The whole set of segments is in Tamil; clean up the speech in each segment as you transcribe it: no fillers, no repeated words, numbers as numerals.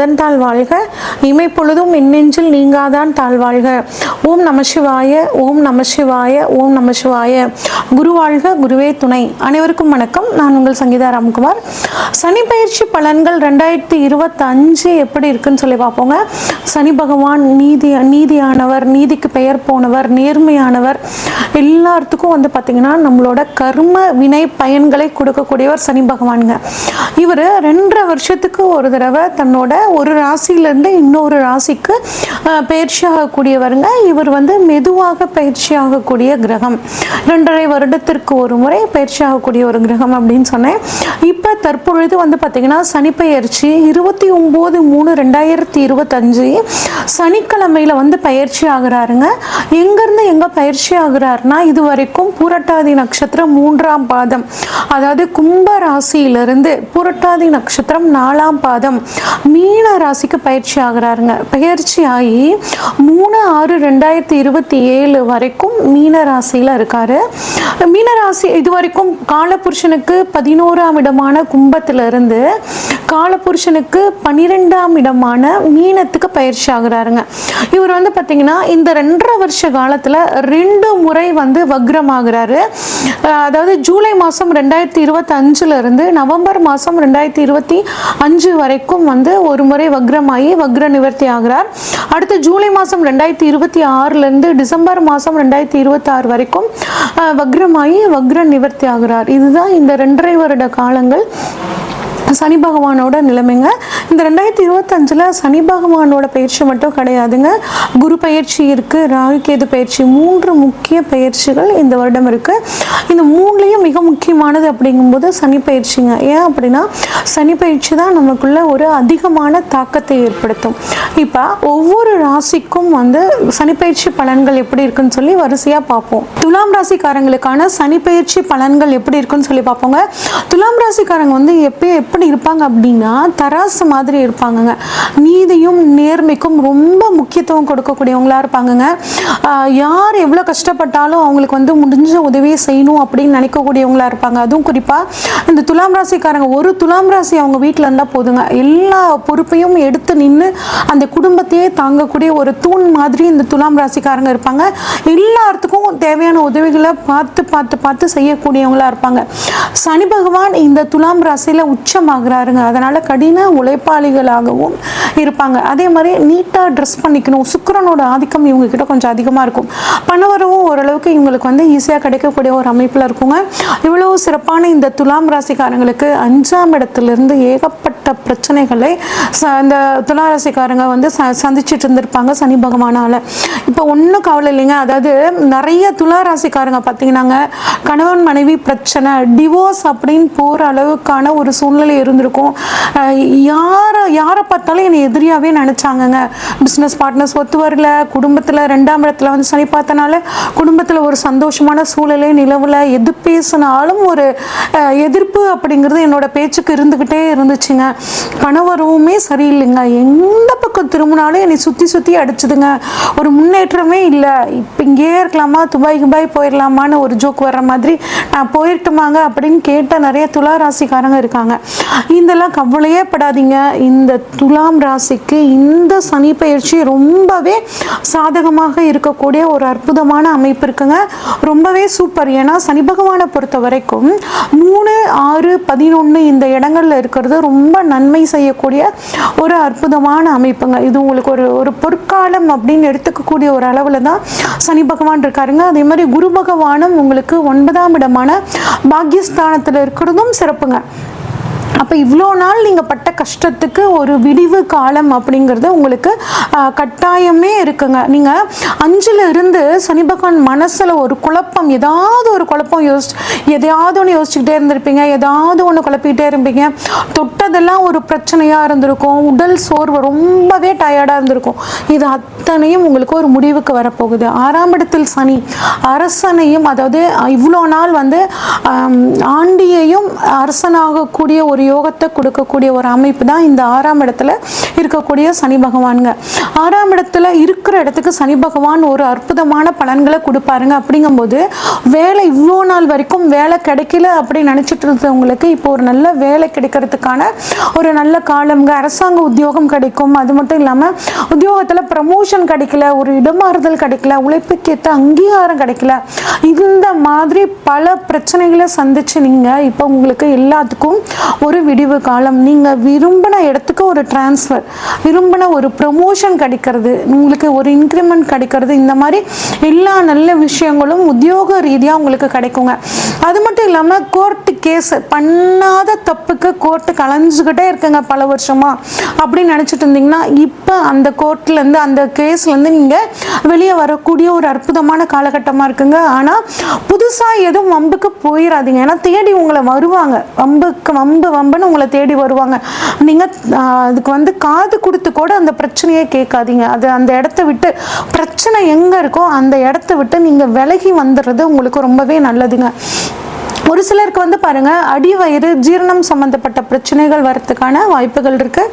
உடன்தாள் வாழ்க, இமைப்பொழுதும் எண்ணெஞ்சில் நீங்காதான் தாழ்வாழ்க. ஓம் நம சிவாய, ஓம் நம சிவாய, ஓம் நம சிவாய. குரு வாழ்க, குருவே துணை. அனைவருக்கும் வணக்கம். நான் உங்கள் சங்கீதா ராம்குமார். சனி பயிற்சி பலன்கள் 2025 எப்படி இருக்குன்னு சொல்லி பார்ப்போங்க. சனி பகவான் நீதியானவர், நீதிக்கு பெயர் போனவர், நேர்மையானவர். எல்லாத்துக்கும் பார்த்தீங்கன்னா நம்மளோட கர்ம வினை பயன்களை கொடுக்கக்கூடியவர் சனி பகவானுங்க. இவர் 2.5 வருஷத்துக்கு ஒரு தடவை தன்னோட ஒரு ராசியிலேருந்து இன்னொரு ராசிக்கு பயிற்சி ஆகக்கூடியவருங்க. இவர் மெதுவாக பயிற்சி ஆகக்கூடிய கிரகம். 2.5 வருடத்திற்கு ஒரு முறை பயிற்சி ஆகக்கூடிய ஒரு கிரகம் அப்படின்னு சொன்னேன். இப்போ தற்பொழுது பார்த்தீங்கன்னா சனி பயிற்சி 29/3/2025 சனிக்கிழமையில பயிற்சி ஆகுறாருங்க. எங்கேருந்து எங்கே பயிற்சி ஆகுறாருன்னா, இது வரைக்கும் பூரட்டாதி நட்சத்திரம் 3ஆம் பாதம், அதாவது கும்ப ராசியிலிருந்து பூரட்டாதி நட்சத்திரம் 4ஆம் பாதம் மீன ராசிக்கு பயிற்சி ஆகுறாருங்க. பயிற்சி ஆகி 3/6/2027 வரைக்கும் மீன ராசியில் இருக்காரு. மீனராசி இது வரைக்கும் காலபுருஷனுக்கு 11ஆம் இடமான கும்பத்திலிருந்து காலபுருஷனுக்கு 12ஆம் இடமான மீனத்துக்கு பயிற்சி ஆகுறாருங்க. இவர் பார்த்தீங்கன்னா இந்த 2.5 வருஷ காலத்தில் 2 முறை வக்ரம் ஆகுறாரு. அதாவது ஜூலை மாதம் 2025 இருந்து நவம்பர் மாதம் 2025 வரைக்கும் ஒரு முறை வக்ரமாகி வக்ர நிவர்த்தி ஆகிறார். அடுத்து ஜூலை மாதம் 2026 இருந்து டிசம்பர் மாதம் 2026 வரைக்கும் வக்ரமாகி வக்ர நிவர்த்தி ஆகிறார். இதுதான் இந்த 2.5 வருட காலங்கள் சனி பகவானோட நிலைமைங்க. இந்த 2025 சனி பகவானோட பயிற்சி மட்டும் கிடையாதுங்க. குரு பயிற்சி இருக்கு, ராகு கேது பயிற்சி, 3 முக்கிய பயிற்சிகள் இந்த வருடம் இருக்கு. இந்த 3லையும் மிக முக்கியமானது அப்படிங்கும்போது சனி பயிற்சிங்க. ஏன் அப்படின்னா சனி பயிற்சி தான் நமக்குள்ள ஒரு அதிகமான தாக்கத்தை ஏற்படுத்தும். இப்போ ஒவ்வொரு ராசிக்கும் சனி பயிற்சி பலன்கள் எப்படி இருக்குன்னு சொல்லி வரிசையா பார்ப்போம். துலாம் ராசிக்காரங்களுக்கான சனி பயிற்சி பலன்கள் எப்படி இருக்குன்னு சொல்லி பார்ப்போங்க. துலாம் ராசிக்காரங்க எப்படி இருப்பாங்க அப்படின்னா தராசு மாதிரி இருப்பாங்கங்க. நீதியும் நேர்மைக்கும் ரொம்ப முக்கியத்துவம் கொடுக்கக்கூடியவங்களா இருப்பாங்கங்க. யார் எவ்வளோ கஷ்டப்பட்டாலும் அவங்களுக்கு முடிஞ்ச உதவியை செய்யணும் அப்படின்னு நினைக்கக்கூடியவங்களா இருப்பாங்க. அதுவும் குறிப்பா இந்த துலாம் ராசிக்காரங்க, ஒரு துலாம் ராசி அவங்க வீட்டில் இருந்தால் போதுங்க, எல்லா பொறுப்பையும் எடுத்து நின்று அந்த குடும்பத்தையே தாங்கக்கூடிய ஒரு தூண் மாதிரி இந்த துலாம் ராசிக்காரங்க இருப்பாங்க. எல்லாத்துக்கும் தேவையான உதவிகளை பார்த்து பார்த்து பார்த்து செய்யக்கூடியவங்களா இருப்பாங்க. சனி பகவான் இந்த துலாம் ராசியில உச்சமாகிறாருங்க. அதனால கடின உழைப்பாளிகளாகவும் இருப்பாங்க. அதே மாதிரி நீட்டா ட்ரெஸ் பண்ணிக்கணும். சுக்கிரனோட ஆதிக்கம் இவங்க கிட்ட கொஞ்சம் அதிகமா இருக்கும். பணவரவும் ஓரளவுக்கு இவங்களுக்கு ஈஸியா கிடைக்கக்கூடிய ஒரு அமைப்புல இருக்குங்க. இவ்வளவு சிறப்பான இந்த துலாம் ராசிக்காரங்களுக்கு 5ஆம் இடத்திலிருந்து ஏகப்பட்ட பிரச்சனைகளை இந்த துலாம் ராசிக்காரங்க சந்திச்சுட்டு இருந்திருப்பாங்க சனி பகவானால. இப்போ ஒன்றும் கவலை இல்லைங்க. அதாவது நிறைய துலா ராசிக்காரங்க பார்த்தீங்கன்னாங்க கணவன் மனைவி பிரச்சனை, டிவோர்ஸ் அப்படின்னு போகிற அளவுக்கான ஒரு சூழ்நிலை இருந்திருக்கும். யாரை பார்த்தாலும் என்னை எதிரியாகவே நினச்சாங்கங்க. பிஸ்னஸ் பார்ட்னர்ஸ் ஒத்து வரல, குடும்பத்தில் 2ஆம் இடத்துல சனி பார்த்தனால குடும்பத்தில் ஒரு சந்தோஷமான சூழலே நிலவில், எது பேசினாலும் ஒரு எதிர்ப்பு அப்படிங்கிறது என்னோட பேச்சுக்கு இருந்துக்கிட்டே இருந்துச்சுங்க. கணவருமே சரியில்லைங்க, எந்த பக்கம் திரும்பினாலும் என்னை சுற்றி அடிச்சுதுங்க, ஒரு முன்னேற்றமே இல்லை, இப்போ இங்கேயே இருக்கலாமா, துபாய் போயிடலாமான்னு ஒரு ஜோக் வர்ற மாதிரி நான் போயிட்டுமாங்க அப்படின்னு கேட்ட நிறைய துலா ராசிக்காரங்க இருக்காங்க. இதெல்லாம் கவலையே படாதீங்க. இந்த துலாம் ராசிக்கு இந்த சனி பயிற்சி ரொம்பவே சாதகமாக இருக்கக்கூடிய ஒரு அற்புதமான அமைப்பு இருக்குங்க. ரொம்பவே சூப்பர். ஏன்னா சனி பகவானை பொறுத்த வரைக்கும் 3, 6, 11 இந்த இடங்கள்ல இருக்கிறது ரொம்ப நன்மை செய்யக்கூடிய ஒரு அற்புதமான அமைப்புங்க. இது உங்களுக்கு ஒரு பொற்காலம் அப்படின்னு எடுத்துக்கக்கூடிய ஒரு அளவுல தான் சனி பகவான் இருக்காருங்க. அதே மாதிரி குரு பகவானும் உங்களுக்கு 9ஆம் இடமான பாக்கியஸ்தானத்தில் இருக்கிறதும் சிறப்புங்க. அப்போ இவ்வளோ நாள் நீங்கள் பட்ட கஷ்டத்துக்கு ஒரு விடிவு காலம் அப்படிங்கிறது உங்களுக்கு கட்டாயமே இருக்குங்க. நீங்கள் 5ல் இருந்து சனி பகவான் மனசில் ஒரு குழப்பம், ஏதாவது ஒரு குழப்பம் எதையாவது ஒன்று யோசிச்சுக்கிட்டே இருந்திருப்பீங்க, ஏதாவது ஒன்று குழப்பிக்கிட்டே இருப்பீங்க. தொட்டதெல்லாம் ஒரு பிரச்சனையாக இருந்திருக்கும், உடல் சோர்வு, ரொம்பவே டயர்டாக இருந்திருக்கும். இது அத்தனையும் உங்களுக்கு ஒரு முடிவுக்கு வரப்போகுது. 6ஆம் இடத்தில் சனி அரசனையும், அதாவது இவ்வளோ நாள் ஆண்டியையும் அரசனாகக்கூடிய ஒரு யோகத்தை கொடுக்கக்கூடிய ஒரு அமைப்பு தான் இந்த 6ஆம் இடத்துல இருக்கக்கூடிய சனி பகவானுங்க. 6ஆம் இடத்துல இருக்கிற இடத்துக்கு சனி பகவான் ஒரு அற்புதமான பலன்களை கொடுப்பாருங்க. அப்படிங்கும்போது வேலை இவ்வளோ நாள் வரைக்கும் வேலை கிடைக்கல அப்படின்னு நினச்சிட்டு இருந்தவங்களுக்கு இப்போ ஒரு நல்ல வேலை கிடைக்கிறதுக்கான ஒரு நல்ல காலம்ங்க. அரசாங்க உத்தியோகம் கிடைக்கும். அது மட்டும் இல்லாமல் உத்தியோகத்தில் ப்ரமோஷன் கிடைக்கல, ஒரு இடமாறுதல் கிடைக்கல, உழைப்புக்கேற்ற அங்கீகாரம் கிடைக்கல, இந்த மாதிரி பல பிரச்சனைகளை சந்திச்சு நீங்கள் இப்போ உங்களுக்கு எல்லாத்துக்கும் ஒரு விடிவு காலம். நீங்கள் விரும்பின இடத்துக்கு ஒரு டிரான்ஸ்ஃபர், விரும்பின ஒரு ப்ரமோஷன் கிடைக்கிறது, உங்களுக்கு ஒரு இன்க்ரிமெண்ட் கிடைக்கிறது, இந்த மாதிரி எல்லா நல்ல விஷயங்களும் உத்தியோக ரீதியாக உங்களுக்கு கிடைக்குங்க. அது மட்டும் இல்லாமல் கோர்ட்டு கேஸ், பண்ணாத தப்புக்கு கோர்ட்டு கலைஞ்சுக்கிட்டே இருக்குங்க பல வருஷமா அப்படின்னு நினச்சிட்டு இருந்தீங்கன்னா இப்போ அந்த கோர்ட்லேருந்து அந்த கேஸ்லேருந்து நீங்கள் வெளியே வரக்கூடிய ஒரு அற்புதமான காலகட்டமாக இருக்குங்க. ஆனால் புதுசாக எதுவும் வம்புக்கு போயிடாதீங்க. ஏன்னா தேடி உங்களை வருவாங்க, வம்புன்னு உங்களை தேடி வருவாங்க. நீங்கள் அதுக்கு காது கொடுத்து கூட அந்த பிரச்சனையே கேட்காதீங்க. அது அந்த இடத்த விட்டு, பிரச்சனை எங்கே இருக்கோ அந்த இடத்த விட்டு நீங்கள் விலகி வந்துடுறது உங்களுக்கு ரொம்பவே நல்லதுங்க. ஒரு சிலருக்கு பாருங்க, அடிவயிறு ஜீரணம் சம்பந்தப்பட்ட பிரச்சனைகள் வரதுக்கான வாய்ப்புகள் இருக்கு.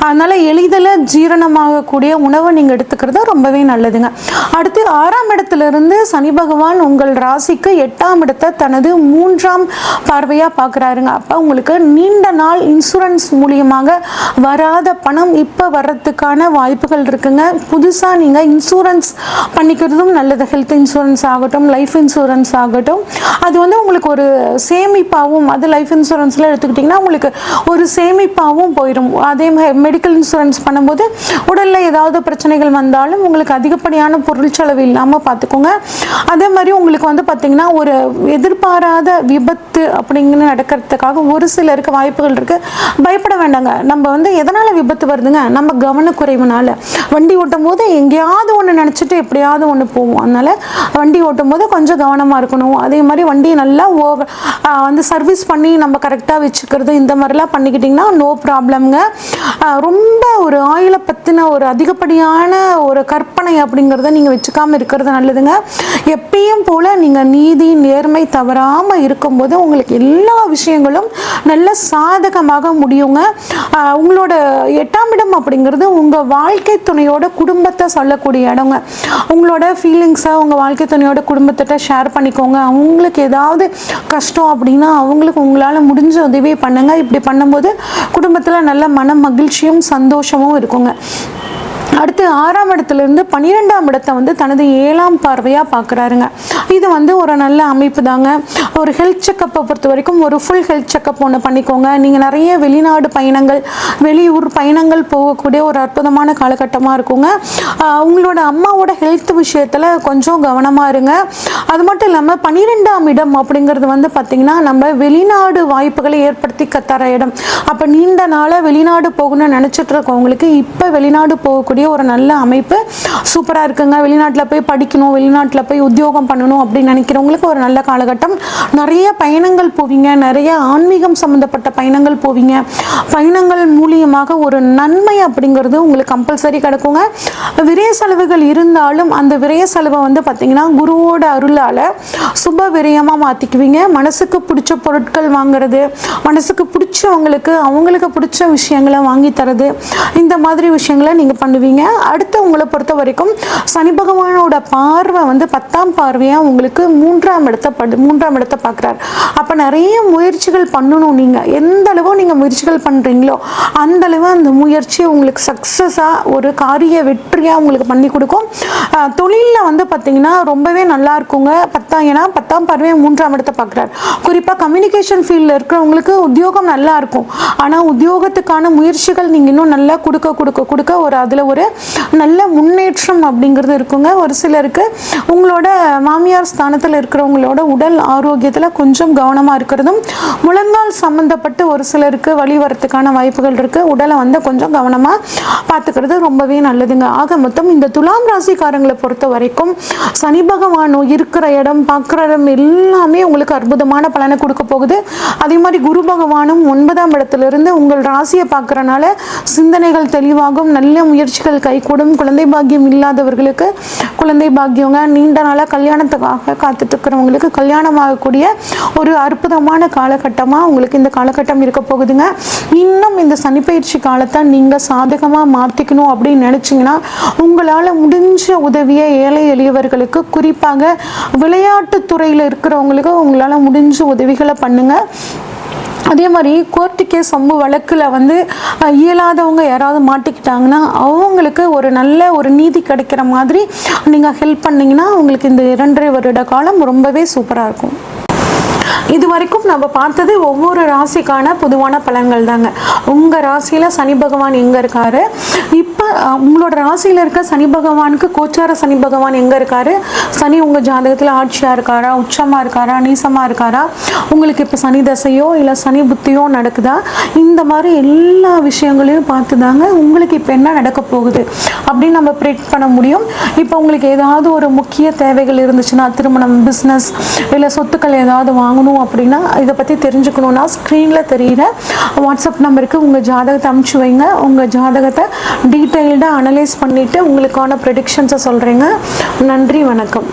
அதனால எளிதில் ஜீரணமாகக்கூடிய உணவை நீங்க எடுத்துக்கிறது ரொம்பவே நல்லதுங்க. அடுத்து 6ஆம் இடத்துல இருந்து சனி பகவான் உங்கள் ராசிக்கு 8ஆம் இடத்தை தனது 3ஆம் பார்வையா பார்க்குறாருங்க. அப்போ உங்களுக்கு நீண்ட நாள் இன்சூரன்ஸ் மூலியமாக வராத பணம் இப்போ வர்றதுக்கான வாய்ப்புகள் இருக்குங்க. புதுசாக நீங்கள் இன்சூரன்ஸ் பண்ணிக்கிறதும் நல்லது. ஹெல்த் இன்சூரன்ஸ் ஆகட்டும், லைஃப் இன்சூரன்ஸ் ஆகட்டும், அது உங்களுக்கு ஒரு சேமிப்பாகவும், அது லைஃப் இன்சூரன்ஸில் எடுத்துக்கிட்டிங்கன்னா உங்களுக்கு ஒரு சேமிப்பாகவும் போயிடும். அதே மாதிரி மெடிக்கல் இன்சூரன்ஸ் பண்ணும்போது உடலில் ஏதாவது பிரச்சனைகள் வந்தாலும் உங்களுக்கு அதிகப்படியான பொருள் செலவு இல்லாமல் பார்த்துக்கோங்க. அதே மாதிரி உங்களுக்கு பார்த்திங்கன்னா ஒரு எதிர்பாராத விபத்து அப்படிங்கிற நடக்கிறதுக்காக ஒரு சிலருக்கு வாய்ப்புகள் இருக்குது. பயப்பட வேண்டாங்க. நம்ம எதனால் விபத்து வருதுங்க? நம்ம கவனக்குறைவுனால. வண்டி ஓட்டும் போது எங்கேயாவது ஒன்று நினச்சிட்டு எப்படியாவது ஒன்று போவோம். அதனால் வண்டி ஓட்டும் போது கொஞ்சம் கவனமாக இருக்கணும். அதே மாதிரி வண்டி நல்லா சர்வீஸ் பண்ணி நம்ம கரெக்டாக வச்சுக்கிறது, இந்த மாதிரிலாம் பண்ணிக்கிட்டிங்கன்னா நோ ப்ராப்ளம்ங்க. ரொம்ப ஒரு ஆயிலை பற்றின ஒரு அதிகப்படியான ஒரு கற்பனை அப்படிங்கிறத நீங்கள் வச்சுக்காமல் இருக்கிறது நல்லதுங்க. எப்பயும் போல் நீங்கள் நீதி நேர்மை தவறாமல் இருக்கும்போது உங்களுக்கு எல்லா விஷயங்களும் நல்ல சாதகமாக முடியுங்க. உங்களோட 8ஆம் இடம் அப்படிங்கிறது உங்கள் வாழ்க்கை துணையோட குடும்பத்தை சொல்லக்கூடிய இடங்க. உங்களோட ஃபீலிங்ஸை உங்கள் வாழ்க்கை துணையோட குடும்பத்திட்ட ஷேர் பண்ணிக்கோங்க. அவங்களுக்கு ஏதாவது கஷ்டம் அப்படின்னா அவங்களுக்கு உங்களால் முடிஞ்ச உதவி பண்ணுங்க. இப்படி பண்ணும்போது குடும்பத்தில் நல்ல மன மகிழ்ச்சியும் சந்தோஷமும் இருக்குங்க. அடுத்து 6ஆம் இடத்துலேருந்து 12ஆம் இடத்தை தனது 7ஆம் பார்வையாக பார்க்குறாருங்க. இது ஒரு நல்ல அமைப்பு தாங்க. ஒரு ஹெல்த் செக்கப்பை பொறுத்த வரைக்கும் ஒரு ஃபுல் ஹெல்த் செக்கப் ஒன்று பண்ணிக்கோங்க. நீங்கள் நிறைய வெளிநாடு பயணங்கள், வெளியூர் பயணங்கள் போகக்கூடிய ஒரு அற்புதமான காலகட்டமாக இருக்குங்க. உங்களோட அம்மாவோட ஹெல்த் விஷயத்தில் கொஞ்சம் கவனமாக இருங்க. அது மட்டும் இல்லாமல் 12ஆம் இடம் அப்படிங்கிறது பார்த்திங்கன்னா நம்ம வெளிநாடு வாய்ப்புகளை ஏற்படுத்தி தர இடம். அப்போ நீண்ட நாளாக வெளிநாடு போகணும்னு நினச்சிட்டு இருக்கவங்களுக்கு இப்போ வெளிநாடு போகக்கூடிய ஒரு நல்ல அமைப்பு சூப்பராக இருக்குங்க. வெளிநாட்டில் போய் படிக்கணும், வெளிநாட்டில் போய் உத்தியோகம் பண்ணணும் அப்படின்னு நினைக்கிறவங்களுக்கு ஒரு நல்ல காலகட்டம். நிறைய பயணங்கள் போவீங்க, நிறைய ஆன்மீகம் சம்மந்தப்பட்ட பயணங்கள் போவீங்க. பயணங்கள் மூலியமாக ஒரு நன்மை அப்படிங்கிறது உங்களுக்கு கம்பல்சரி கிடைக்குங்க. விரய செலவுகள் இருந்தாலும் அந்த விரய செலவை பார்த்தீங்கன்னா குருவோட அருளால் சுப விரயமாக மாற்றிக்குவீங்க. மனசுக்கு பிடிச்ச பொருட்கள் வாங்குறது, மனசுக்கு பிடிச்சவங்களுக்கு அவங்களுக்கு பிடிச்ச விஷயங்களை வாங்கி தரது, இந்த மாதிரி விஷயங்களை நீங்கள் பண்ணுவீங்க. அடுத்து உங்களை பொறுத்த வரைக்கும் சனி பகவானோட பார்வை 10ஆம் பார்வையாக உங்களுக்கு 3ஆம் இடத்தை பார்க்குறாரு. அப்போ நிறைய முயற்சிகள் பண்ணணும். நீங்கள் எந்த அளவு நீங்கள் முயற்சிகள் பண்ணுறீங்களோ அந்த அளவு அந்த முயற்சி உங்களுக்கு சக்ஸஸாக ஒரு காரிய வெற்றியாக உங்களுக்கு பண்ணி கொடுக்கும். தொழிலில் பார்த்தீங்கன்னா ரொம்பவே நல்லா இருக்குங்க. ஏன்னா 10ஆம் பார்வையை 3ஆம் இடத்தை பார்க்குறாரு. குறிப்பாக கம்யூனிகேஷன் ஃபீல்டில் இருக்கிறவங்களுக்கு உத்தியோகம் நல்லா இருக்கும். ஆனால் உத்தியோகத்துக்கான முயற்சிகள் நீங்கள் இன்னும் நல்லா கொடுக்க அதில் ஒரு நல்ல முன்னேற்றம் அப்படிங்கிறது இருக்குங்க. ஒரு சிலருக்கு உங்களோட மாமியார் ஸ்தானத்தில் இருக்கிறவங்களோட உடல் ஆரோக்கியத்தில் கொஞ்சம் கவனமாக இருக்கிறதும், முழங்கால் சம்மந்தப்பட்டு ஒரு சிலருக்கு வழி வரத்துக்கான வாய்ப்புகள் இருக்குது. உடலை கொஞ்சம் கவனமாக பார்த்துக்கிறது ரொம்பவே நல்லதுங்க. ஆக மொத்தம் இந்த துலாம் ராசிக்காரங்களை பொறுத்த வரைக்கும் சனி பகவான் இருக்கிற இடம், பார்க்குற இடம் எல்லாமே உங்களுக்கு அற்புதமான பலனை கொடுக்க போகுது. அதே மாதிரி குரு பகவானும் 9ஆம் இடத்திலிருந்து உங்கள் ராசியை பார்க்குறனால சிந்தனைகள் தெளிவாகும், நல்ல முயற்சிகள் வாழ்த்துக்கள் கைகூடும். குழந்தை பாக்கியம் இல்லாதவர்களுக்கு குழந்தை பாக்கியங்க, நீண்ட நாளாக கல்யாணத்துக்காக காத்துட்டு இருக்கிறவங்களுக்கு கல்யாணம் ஆகக்கூடிய ஒரு அற்புதமான காலகட்டமாக உங்களுக்கு இந்த காலகட்டம் இருக்க போகுதுங்க. இன்னும் இந்த சனிப்பயிற்சி காலத்தை நீங்கள் சாதகமாக மாற்றிக்கணும் அப்படின்னு நினச்சிங்கன்னா உங்களால் முடிஞ்ச உதவியை ஏழை எளியவர்களுக்கு, குறிப்பாக விளையாட்டு துறையில் இருக்கிறவங்களுக்கு உங்களால் முடிஞ்ச உதவிகளை பண்ணுங்கள். அதே மாதிரி கோர்ட்டு கேஸ் சம்பு வழக்கில் இயலாதவங்க யாராவது மாட்டிக்கிட்டாங்கன்னா அவங்களுக்கு ஒரு நல்ல ஒரு நீதி கிடைக்கிற மாதிரி நீங்கள் ஹெல்ப் பண்ணிங்கன்னா உங்களுக்கு இந்த 2.5 வருட காலம் ரொம்பவே சூப்பராக இருக்கும். இது வரைக்கும் நம்ம பார்த்தது ஒவ்வொரு ராசிக்கான பொதுவான பலன்கள் தாங்க. உங்கள் ராசியில் சனி பகவான் எங்கே இருக்காரு, இப்போ உங்களோட ராசியில் இருக்க சனி பகவானுக்கு கோச்சார சனி பகவான் எங்கே இருக்காரு, சனி உங்கள் ஜாதகத்தில் ஆட்சியாக இருக்காரா, உச்சமாக இருக்காரா, நீசமாக இருக்காரா, உங்களுக்கு இப்போ சனி தசையோ இல்லை சனி புத்தியோ நடக்குதா, இந்த மாதிரி எல்லா விஷயங்களையும் பார்த்து தாங்க உங்களுக்கு இப்போ என்ன நடக்க போகுது அப்படின்னு நம்ம ப்ரெடிக்ட் பண்ண முடியும். இப்போ உங்களுக்கு ஏதாவது ஒரு முக்கிய தேவைகள் இருந்துச்சுன்னா, திருமணம், பிஸ்னஸ் இல்லை சொத்துக்கள் ஏதாவது வாங்கணும் அப்படின்னா, இதை பற்றி தெரிஞ்சுக்கணுன்னா ஸ்க்ரீனில் தெரிகிற வாட்ஸ்அப் நம்பருக்கு உங்கள் ஜாதகத்தை அனுப்பிச்சி வைங்க. உங்கள் ஜாதகத்தை டீட்டெயில்டாக அனலைஸ் பண்ணிவிட்டு உங்களுக்கான ப்ரெடிக்ஷன்ஸை சொல்கிறேங்க. நன்றி, வணக்கம்.